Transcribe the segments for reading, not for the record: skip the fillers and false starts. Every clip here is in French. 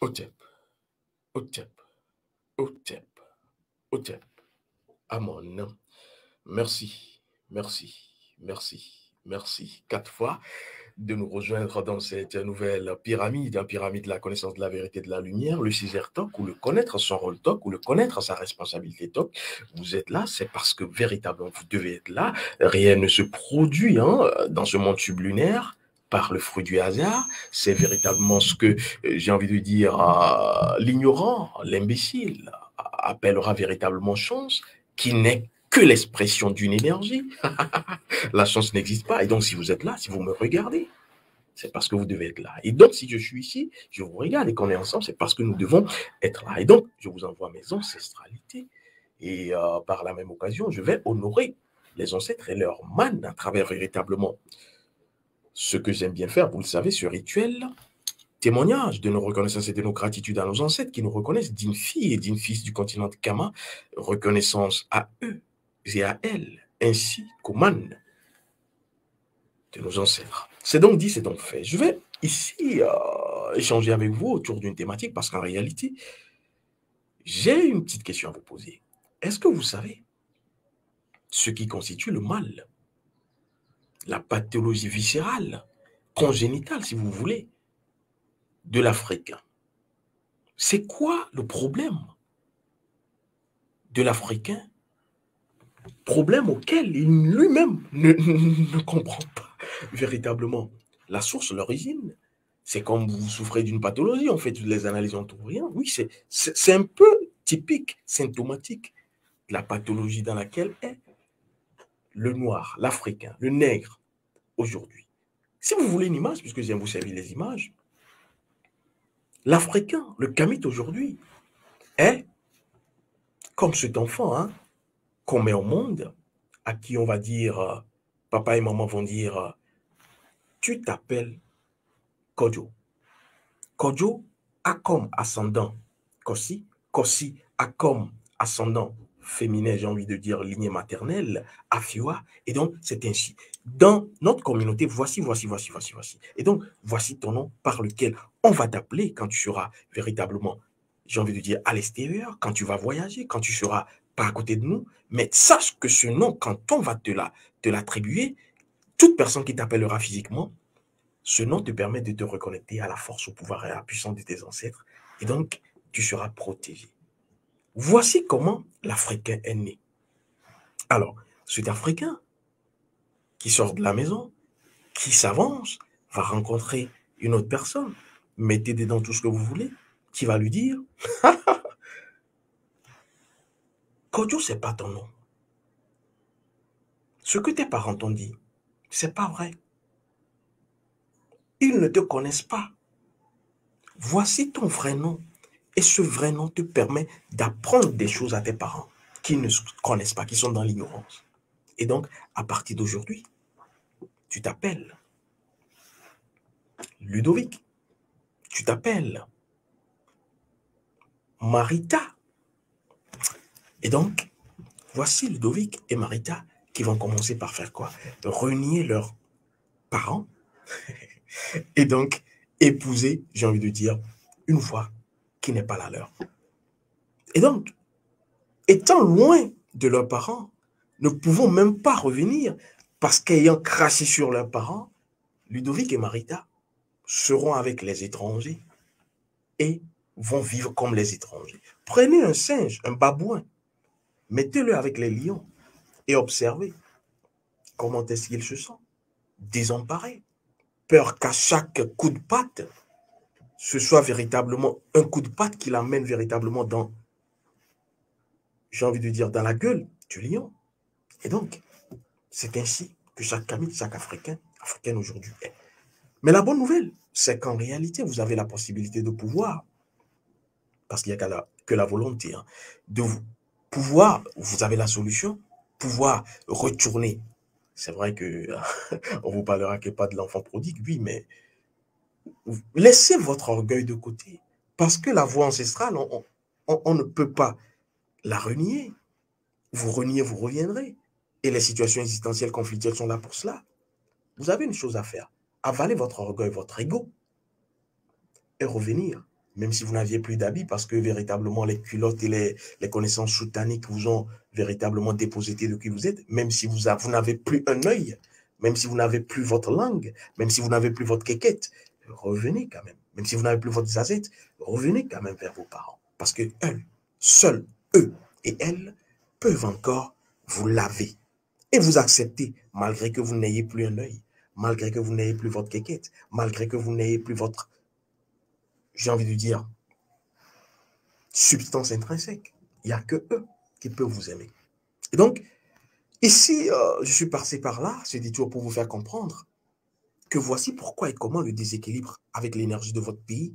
Otep, Otep, Otep, Otep. Amon. Merci, merci, merci, merci. 4 fois de nous rejoindre dans cette nouvelle pyramide, la pyramide de la connaissance de la vérité de la lumière, le Césaire Talk, ou le connaître son rôle Talk, ou le connaître sa responsabilité Talk. Vous êtes là, c'est parce que véritablement vous devez être là. Rien ne se produit dans ce monde sublunaire par le fruit du hasard. C'est véritablement ce que j'ai envie de dire l'ignorant, l'imbécile appellera véritablement chance, qui n'est que l'expression d'une énergie. La chance n'existe pas. Et donc, si vous êtes là, si vous me regardez, c'est parce que vous devez être là. Et donc, si je suis ici, je vous regarde et qu'on est ensemble, c'est parce que nous devons être là. Et donc, je vous envoie mes ancestralités. Et par la même occasion, je vais honorer les ancêtres et leur manne à travers véritablement ce que j'aime bien faire. Vous le savez, ce rituel, témoignage de nos reconnaissances et de nos gratitudes à nos ancêtres qui nous reconnaissent dignes filles et dignes fils du continent de Kama. Reconnaissance à eux et à elles, ainsi qu'aux mannes de nos ancêtres. C'est donc dit, c'est donc fait. Je vais ici échanger avec vous autour d'une thématique parce qu'en réalité, j'ai une petite question à vous poser. Est-ce que vous savez ce qui constitue le mal, la pathologie viscérale, congénitale si vous voulez, de l'Africain? C'est quoi le problème de l'Africain? Problème auquel il lui-même ne comprend pas véritablement la source, l'origine. C'est comme vous souffrez d'une pathologie, on fait toutes les analyses, on ne trouve rien. Oui, c'est un peu typique, symptomatique de la pathologie dans laquelle est le noir, l'Africain, le nègre aujourd'hui. Si vous voulez une image, puisque j'aime vous servir les images, l'Africain, le Kamite aujourd'hui, est comme cet enfant qu'on met au monde, à qui on va dire, papa et maman vont dire, tu t'appelles Kodjo. Kodjo a comme ascendant Kossi. Kossi a comme ascendant féminin, j'ai envie de dire lignée maternelle, Afiwa. Et donc, c'est ainsi. Dans notre communauté, voici. Et donc, voici ton nom par lequel on va t'appeler quand tu seras véritablement, j'ai envie de dire, à l'extérieur, quand tu vas voyager, quand tu seras pas à côté de nous. Mais sache que ce nom, quand on va te l'attribuer, toute personne qui t'appellera physiquement, ce nom te permet de te reconnecter à la force, au pouvoir et à la puissance de tes ancêtres. Et donc, tu seras protégé. Voici comment l'Africain est né. Alors, cet Africain qui sort de la maison, qui s'avance, va rencontrer une autre personne, mettez dedans tout ce que vous voulez, qui va lui dire, Kodjo, c'est pas ton nom. Ce que tes parents t'ont dit, c'est pas vrai. Ils ne te connaissent pas. Voici ton vrai nom. Et ce vrai nom te permet d'apprendre des choses à tes parents qui ne connaissent pas, qui sont dans l'ignorance. Et donc, à partir d'aujourd'hui, tu t'appelles Ludovic, tu t'appelles Marita. Et donc, voici Ludovic et Marita qui vont commencer par faire quoi? Renier leurs parents et donc épouser, j'ai envie de dire, une voix qui n'est pas la leur. Et donc, étant loin de leurs parents, ne pouvant même pas revenir parce qu'ayant craché sur leurs parents, Ludovic et Marita seront avec les étrangers et vont vivre comme les étrangers. Prenez un singe, un babouin, mettez-le avec les lions et observez comment est-ce qu'il se sent. Désemparé, peur qu'à chaque coup de patte, ce soit véritablement un coup de patte qui l'amène véritablement dans, j'ai envie de dire, dans la gueule du lion. Et donc, c'est ainsi que chaque Kamite, chaque Africaine aujourd'hui est. Mais la bonne nouvelle, c'est qu'en réalité, vous avez la possibilité de pouvoir, parce qu'il n'y a que la volonté, de vous pouvoir, vous avez la solution, pouvoir retourner. C'est vrai que on vous parlera que pas de l'enfant prodigue, oui, mais laissez votre orgueil de côté. Parce que la voie ancestrale, on ne peut pas la renier. Vous reniez, vous reviendrez. Et les situations existentielles conflictuelles sont là pour cela. Vous avez une chose à faire. Avaler votre orgueil, votre ego, et revenir même si vous n'aviez plus d'habits, parce que véritablement les culottes et les connaissances soutaniques vous ont véritablement déposité de qui vous êtes, même si vous n'avez plus un œil, même si vous n'avez plus votre langue, même si vous n'avez plus votre quéquette, revenez quand même. Même si vous n'avez plus votre zazette, revenez quand même vers vos parents. Parce que eux, seuls eux et elles peuvent encore vous laver et vous accepter, malgré que vous n'ayez plus un œil, malgré que vous n'ayez plus votre quéquette, malgré que vous n'ayez plus votre, j'ai envie de dire, substance intrinsèque. Il n'y a que eux qui peuvent vous aimer. Et donc, ici, je suis passé par là, ce détour pour vous faire comprendre que voici pourquoi et comment le déséquilibre avec l'énergie de votre pays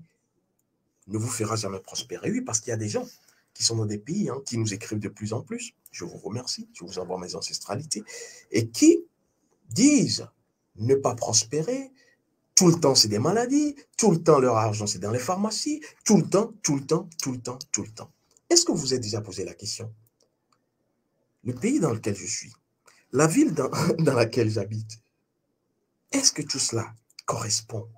ne vous fera jamais prospérer. Oui, parce qu'il y a des gens qui sont dans des pays qui nous écrivent de plus en plus. Je vous remercie, je vous envoie mes ancestralités, et qui disent ne pas prospérer. Tout le temps, c'est des maladies. Tout le temps, leur argent, c'est dans les pharmacies. Tout le temps, tout le temps, tout le temps, tout le temps. Est-ce que vous vous êtes déjà posé la question? Le pays dans lequel je suis, la ville dans laquelle j'habite, est-ce que tout cela correspond?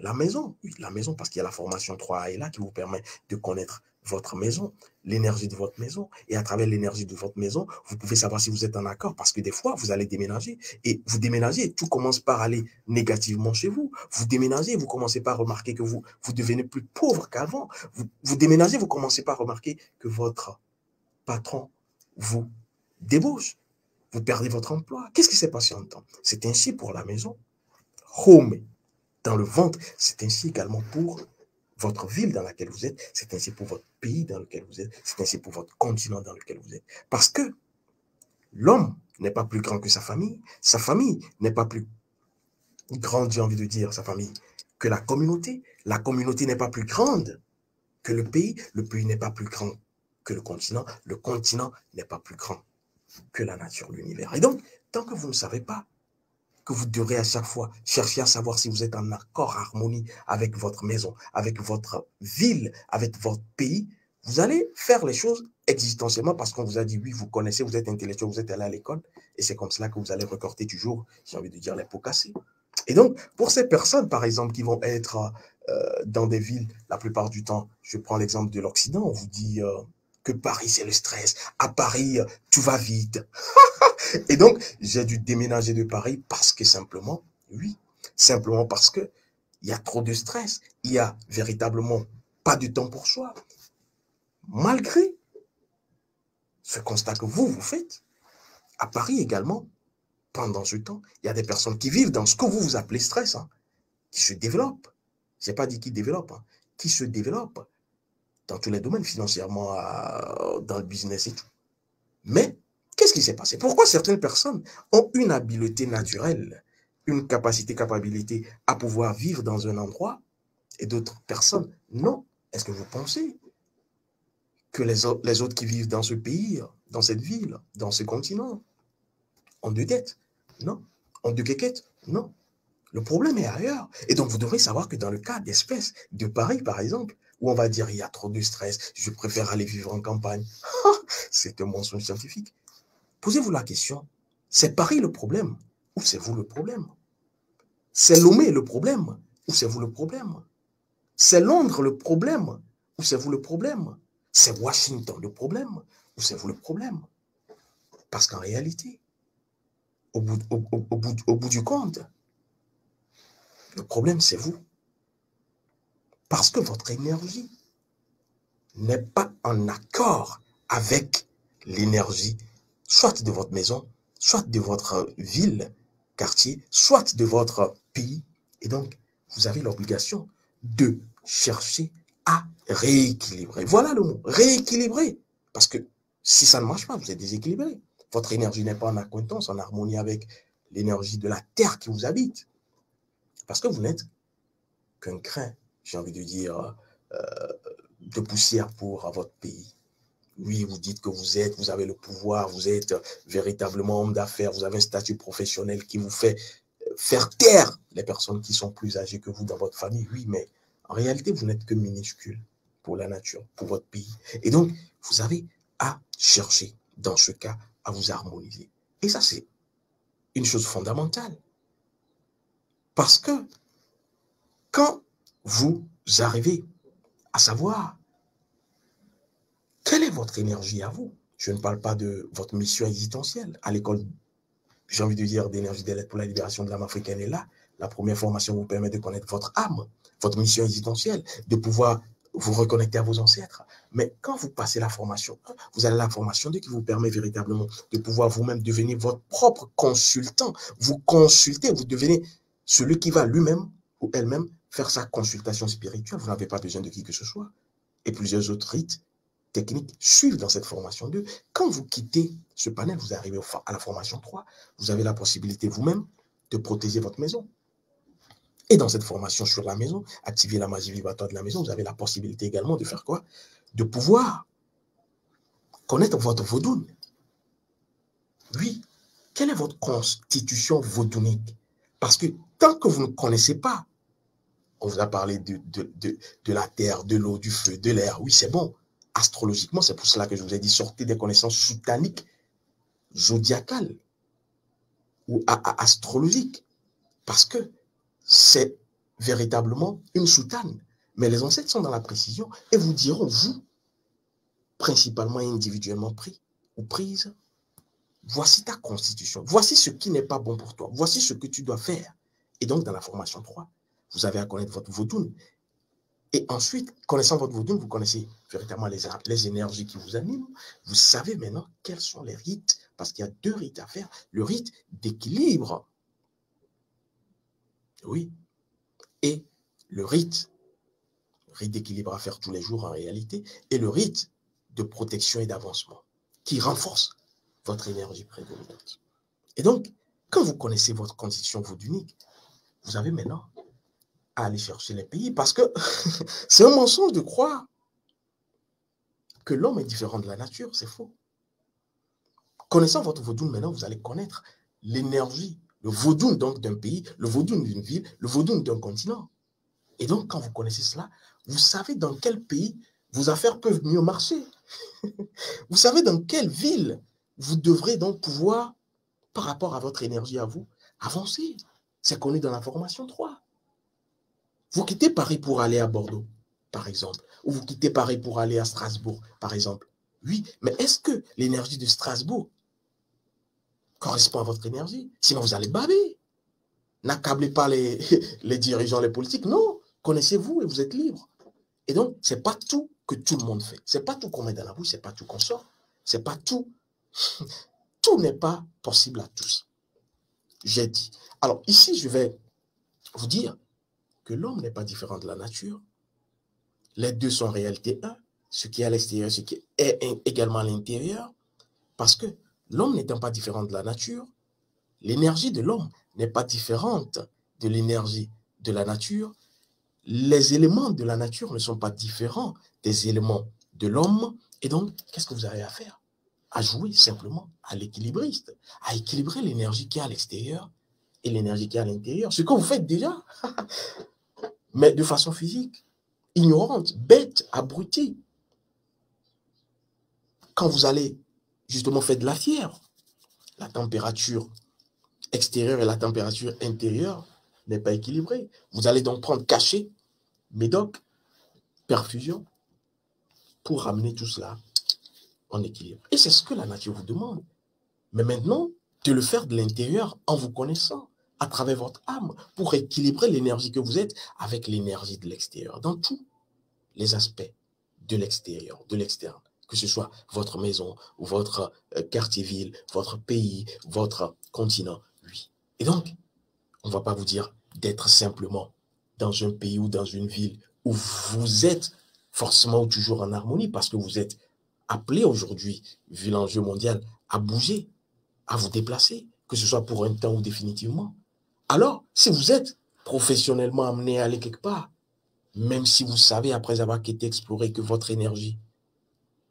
La maison, oui, la maison, parce qu'il y a la formation 3A et là qui vous permet de connaître votre maison, l'énergie de votre maison. Et à travers l'énergie de votre maison, vous pouvez savoir si vous êtes en accord, parce que des fois, vous allez déménager. Et vous déménagez, tout commence par aller négativement chez vous. Vous déménagez, vous commencez par remarquer que vous devenez plus pauvre qu'avant. Vous déménagez, vous commencez par remarquer que votre patron vous débauche. Vous perdez votre emploi. Qu'est-ce qui s'est passé en temps? C'est ainsi pour la maison. Home, dans le ventre, c'est ainsi également pour votre ville dans laquelle vous êtes, c'est ainsi pour votre pays dans lequel vous êtes, c'est ainsi pour votre continent dans lequel vous êtes. Parce que l'homme n'est pas plus grand que sa famille n'est pas plus grande, j'ai envie de dire, sa famille, que la communauté n'est pas plus grande que le pays n'est pas plus grand que le continent n'est pas plus grand que la nature, l'univers. Et donc, tant que vous ne savez pas, que vous devrez à chaque fois chercher à savoir si vous êtes en accord, harmonie avec votre maison, avec votre ville, avec votre pays, vous allez faire les choses existentiellement parce qu'on vous a dit, oui, vous connaissez, vous êtes intellectuel, vous êtes allé à l'école, et c'est comme cela que vous allez recorter toujours, j'ai envie de dire, les pots cassés. Et donc, pour ces personnes, par exemple, qui vont être dans des villes, la plupart du temps, je prends l'exemple de l'Occident, on vous dit que Paris, c'est le stress. À Paris, tout va vite. Et donc, j'ai dû déménager de Paris parce que simplement, oui, simplement parce que il y a trop de stress. Il y a véritablement pas de temps pour soi. Malgré ce constat que vous faites, à Paris également, pendant ce temps, il y a des personnes qui vivent dans ce que vous appelez stress, qui se développent. Je n'ai pas dit qui développent, qui se développent dans tous les domaines, financièrement, dans le business et tout. Mais, qu'est-ce qui s'est passé? Pourquoi certaines personnes ont une habileté naturelle, une capacité à pouvoir vivre dans un endroit et d'autres personnes non? Est-ce que vous pensez que les autres qui vivent dans ce pays, dans cette ville, dans ce continent, ont deux têtes? Non. Ont deux quéquettes? Non. Le problème est ailleurs. Et donc, vous devrez savoir que dans le cas d'espèces de Paris, par exemple, où on va dire il y a trop de stress, je préfère aller vivre en campagne. C'est un mensonge scientifique. Posez-vous la question, c'est Paris le problème ou c'est vous le problème? C'est Lomé le problème ou c'est vous le problème? C'est Londres le problème ou c'est vous le problème? C'est Washington le problème ou c'est vous le problème? Parce qu'en réalité, au bout du compte, le problème c'est vous. Parce que votre énergie n'est pas en accord avec l'énergie, soit de votre maison, soit de votre ville, quartier, soit de votre pays. Et donc, vous avez l'obligation de chercher à rééquilibrer. Voilà le mot, rééquilibrer. Parce que si ça ne marche pas, vous êtes déséquilibré. Votre énergie n'est pas en accointance, en harmonie avec l'énergie de la terre qui vous habite. Parce que vous n'êtes qu'un grain, j'ai envie de dire, de poussière pour votre pays. Oui, vous dites que vous avez le pouvoir, vous êtes véritablement homme d'affaires, vous avez un statut professionnel qui vous fait faire taire les personnes qui sont plus âgées que vous dans votre famille. Oui, mais en réalité, vous n'êtes que minuscule pour la nature, pour votre pays. Et donc, vous avez à chercher, dans ce cas, à vous harmoniser. Et ça, c'est une chose fondamentale. Parce que quand vous arrivez à savoir, quelle est votre énergie à vous? Je ne parle pas de votre mission existentielle. À l'école, j'ai envie de dire, d'énergie de l'aide pour la libération de l'âme africaine est là. La première formation vous permet de connaître votre âme, votre mission existentielle, de pouvoir vous reconnecter à vos ancêtres. Mais quand vous passez la formation 1, vous avez la formation 2 qui vous permet véritablement de pouvoir vous-même devenir votre propre consultant. Vous consultez, vous devenez celui qui va lui-même ou elle-même faire sa consultation spirituelle. Vous n'avez pas besoin de qui que ce soit. Et plusieurs autres rites techniques suivent dans cette formation 2. Quand vous quittez ce panel, vous arrivez à la formation 3, vous avez la possibilité vous-même de protéger votre maison. Et dans cette formation sur la maison, activer la magie vibratoire de la maison, vous avez la possibilité également de faire quoi? De pouvoir connaître votre vaudoune. Oui, quelle est votre constitution vaudounique? Parce que tant que vous ne connaissez pas, on vous a parlé de la terre, de l'eau, du feu, de l'air, oui, c'est bon. Astrologiquement, c'est pour cela que je vous ai dit, sortez des connaissances soutaniques, zodiacales ou astrologiques. Parce que c'est véritablement une soutane. Mais les ancêtres sont dans la précision et vous diront, vous, principalement et individuellement pris ou prise, voici ta constitution. Voici ce qui n'est pas bon pour toi. Voici ce que tu dois faire. Et donc, dans la formation 3, vous avez à connaître votre vaudoune. Et ensuite, connaissant votre vaudoune, vous connaissez véritablement les énergies qui vous animent. Vous savez maintenant quels sont les rites, parce qu'il y a 2 rites à faire. Le rite d'équilibre, oui, et le rite d'équilibre à faire tous les jours en réalité, et le rite de protection et d'avancement, qui renforce votre énergie prédominante. Et donc, quand vous connaissez votre constitution vaudounique, vous avez maintenant à aller chercher les pays, parce que c'est un mensonge de croire que l'homme est différent de la nature, c'est faux. Connaissant votre vaudoune, maintenant, vous allez connaître l'énergie, le vaudoune donc d'un pays, le vaudoune d'une ville, le vaudoune d'un continent. Et donc, quand vous connaissez cela, vous savez dans quel pays vos affaires peuvent mieux marcher. Vous savez dans quelle ville vous devrez donc pouvoir, par rapport à votre énergie à vous, avancer. C'est connu dans la formation 3. Vous quittez Paris pour aller à Bordeaux, par exemple, ou vous quittez Paris pour aller à Strasbourg, par exemple. Oui, mais est-ce que l'énergie de Strasbourg correspond à votre énergie? Sinon, vous allez baver. N'accablez pas les dirigeants, les politiques. Non, connaissez-vous et vous êtes libre. Et donc, ce n'est pas tout que tout le monde fait. Ce n'est pas tout qu'on met dans la bouche, ce n'est pas tout qu'on sort. Ce n'est pas tout. Tout n'est pas possible à tous. J'ai dit. Alors, ici, je vais vous dire que l'homme n'est pas différent de la nature. Les deux sont en réalité un. Ce qui est à l'extérieur, ce qui est également à l'intérieur. Parce que l'homme n'étant pas différent de la nature, l'énergie de l'homme n'est pas différente de l'énergie de la nature. Les éléments de la nature ne sont pas différents des éléments de l'homme. Et donc, qu'est-ce que vous avez à faire? À jouer simplement à l'équilibriste, à équilibrer l'énergie qui est à l'extérieur et l'énergie qui est à l'intérieur. Ce que vous faites déjà, mais de façon physique, ignorante, bête, abrutie. Quand vous allez justement faire de la fièvre, la température extérieure et la température intérieure n'est pas équilibrée. Vous allez donc prendre cachet, médoc, perfusion, pour ramener tout cela en équilibre. Et c'est ce que la nature vous demande. Mais maintenant, de le faire de l'intérieur en vous connaissant, à travers votre âme, pour équilibrer l'énergie que vous êtes avec l'énergie de l'extérieur, dans tous les aspects de l'extérieur, de l'externe, que ce soit votre maison, ou votre quartier-ville, votre pays, votre continent, oui. Et donc, on ne va pas vous dire d'être simplement dans un pays ou dans une ville où vous êtes forcément ou toujours en harmonie, parce que vous êtes appelé aujourd'hui, vu l'enjeu mondial, à bouger, à vous déplacer, que ce soit pour un temps ou définitivement. Alors, si vous êtes professionnellement amené à aller quelque part, même si vous savez, après avoir été exploré, que votre énergie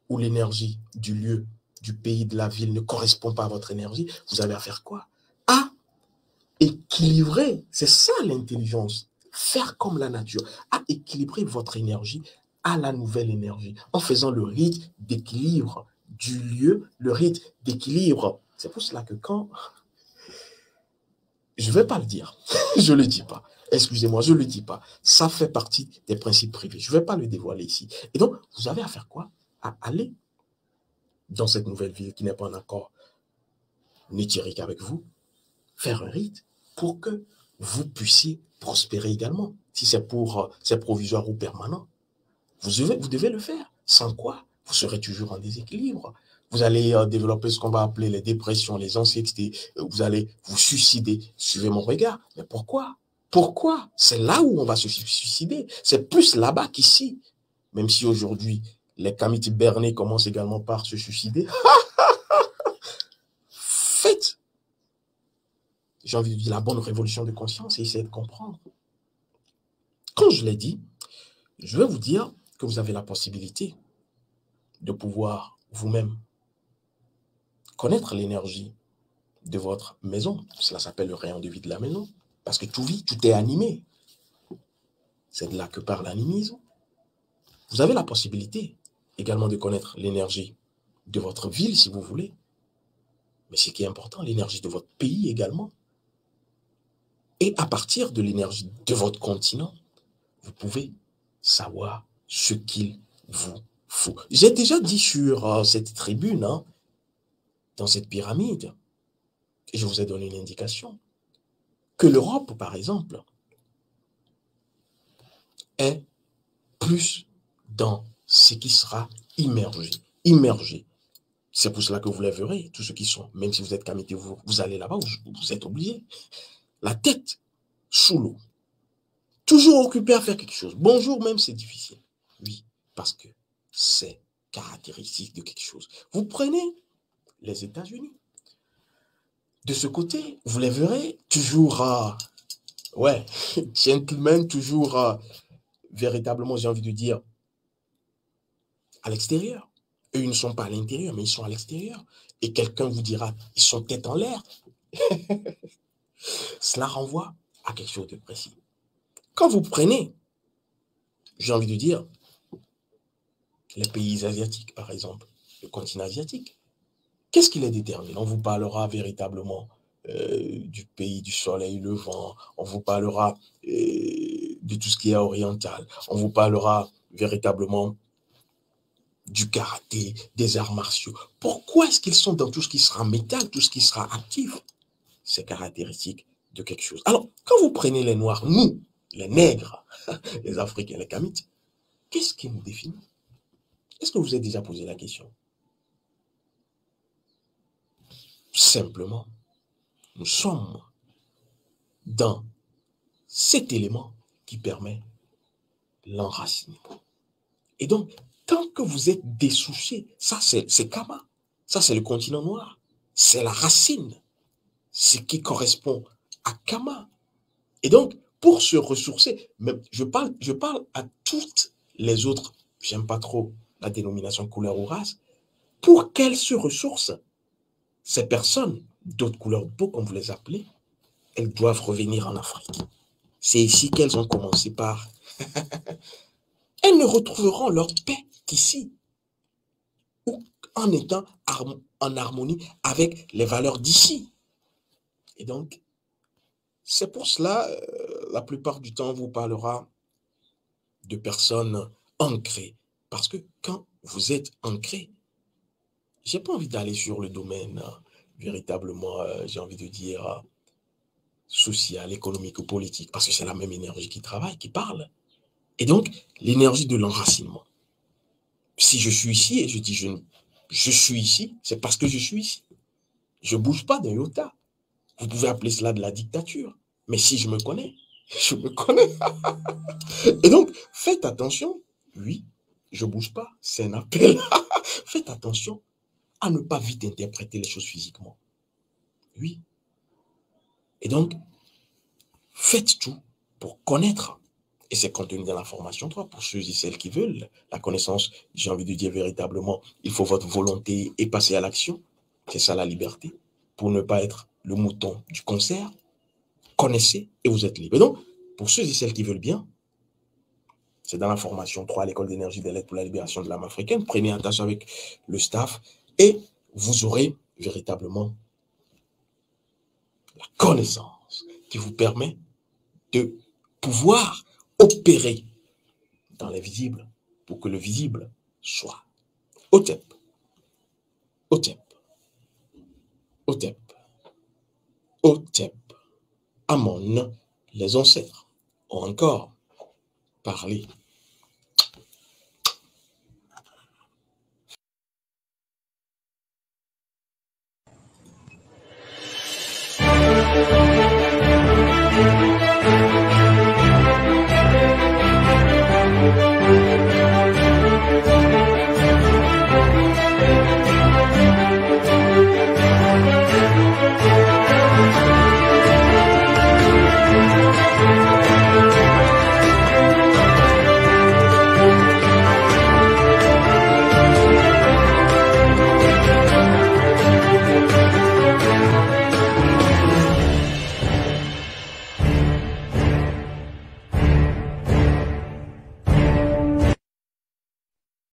ou l'énergie du lieu, du pays, de la ville ne correspond pas à votre énergie, vous avez à faire quoi? À équilibrer, c'est ça l'intelligence, faire comme la nature, à équilibrer votre énergie à la nouvelle énergie, en faisant le rite d'équilibre du lieu, le rite d'équilibre. C'est pour cela que quand... Je ne vais pas le dire, je ne le dis pas. Excusez-moi, je ne le dis pas. Ça fait partie des principes privés. Je ne vais pas le dévoiler ici. Et donc, vous avez à faire quoi? À aller dans cette nouvelle ville qui n'est pas encore nétirique avec vous, faire un rite pour que vous puissiez prospérer également. Si c'est provisoire ou permanent, vous devez le faire. Sans quoi, vous serez toujours en déséquilibre. Vous allez développer ce qu'on va appeler les dépressions, les anxiétés. Vous allez vous suicider. Suivez mon regard. Mais pourquoi? Pourquoi? C'est là où on va se suicider. C'est plus là-bas qu'ici. Même si aujourd'hui, les Kamiti Bernais commencent également par se suicider. Faites, j'ai envie de dire, la bonne révolution de conscience et essayez de comprendre. Quand je l'ai dit, je vais vous dire que vous avez la possibilité de pouvoir vous-même connaître l'énergie de votre maison. Cela s'appelle le rayon de vie de la maison. Parce que tout vit, tout est animé. C'est de là que part l'animisme. Vous avez la possibilité également de connaître l'énergie de votre ville, si vous voulez. Mais ce qui est important, l'énergie de votre pays également. Et à partir de l'énergie de votre continent, vous pouvez savoir ce qu'il vous faut. J'ai déjà dit sur cette tribune, hein, dans cette pyramide, et je vous ai donné une indication, que l'Europe, par exemple, est plus dans ce qui sera immergé. Immergé. C'est pour cela que vous les verrez, tous ceux qui sont, même si vous êtes Kamité, vous allez là-bas, vous êtes obligé. La tête sous l'eau. Toujours occupé à faire quelque chose. Bonjour même, c'est difficile. Oui, parce que c'est caractéristique de quelque chose. Vous prenez les États-Unis. De ce côté, vous les verrez toujours, ouais, gentlemen, toujours véritablement, j'ai envie de dire, à l'extérieur. Eux, ils ne sont pas à l'intérieur, mais ils sont à l'extérieur. Et quelqu'un vous dira, ils sont tête en l'air. Cela renvoie à quelque chose de précis. Quand vous prenez, j'ai envie de dire, les pays asiatiques, par exemple, le continent asiatique, qu'est-ce qui les détermine? On vous parlera véritablement du pays du soleil levant, on vous parlera de tout ce qui est oriental, on vous parlera véritablement du karaté, des arts martiaux. Pourquoi est-ce qu'ils sont dans tout ce qui sera métal, tout ce qui sera actif? C'est caractéristique de quelque chose. Alors, quand vous prenez les Noirs, nous, les nègres, les Africains, les Kamites, qu'est-ce qui nous définit? Est-ce que vous vous êtes déjà posé la question? Simplement, nous sommes dans cet élément qui permet l'enracinement. Et donc, tant que vous êtes dessouché, ça c'est Kama, ça c'est le continent noir, c'est la racine, ce qui correspond à Kama. Et donc, pour se ressourcer, même, je parle à toutes les autres, j'aime pas trop la dénomination couleur ou race, pour qu'elles se ressourcent, ces personnes d'autres couleurs de peau, comme vous les appelez, elles doivent revenir en Afrique. C'est ici qu'elles ont commencé par... Elles ne retrouveront leur paix qu'ici, ou en étant en harmonie avec les valeurs d'ici. Et donc, c'est pour cela, la plupart du temps, on vous parlera de personnes ancrées. Parce que quand vous êtes ancré, j'ai pas envie d'aller sur le domaine véritablement, j'ai envie de dire, social, économique ou politique, parce que c'est la même énergie qui travaille, qui parle. Et donc, l'énergie de l'enracinement. Si je suis ici et je dis je suis ici, c'est parce que je suis ici. Je ne bouge pas d'un iota. Vous pouvez appeler cela de la dictature. Mais si je me connais, je me connais. Et donc, faites attention. Oui, je ne bouge pas. C'est un appel. Faites attention à ne pas vite interpréter les choses physiquement. Oui. Et donc, faites tout pour connaître. Et c'est contenu dans la formation 3 pour ceux et celles qui veulent la connaissance. J'ai envie de dire véritablement, il faut votre volonté et passer à l'action. C'est ça la liberté. Pour ne pas être le mouton du concert, connaissez et vous êtes libre. Et donc, pour ceux et celles qui veulent bien, c'est dans la formation 3 à l'école d'énergie de l'aide pour la libération de l'âme africaine. Prenez attache avec le staff et vous aurez véritablement la connaissance qui vous permet de pouvoir opérer dans l'invisible pour que le visible soit. Otep, Otep, Otep, Otep. Amon, les ancêtres ont encore parlé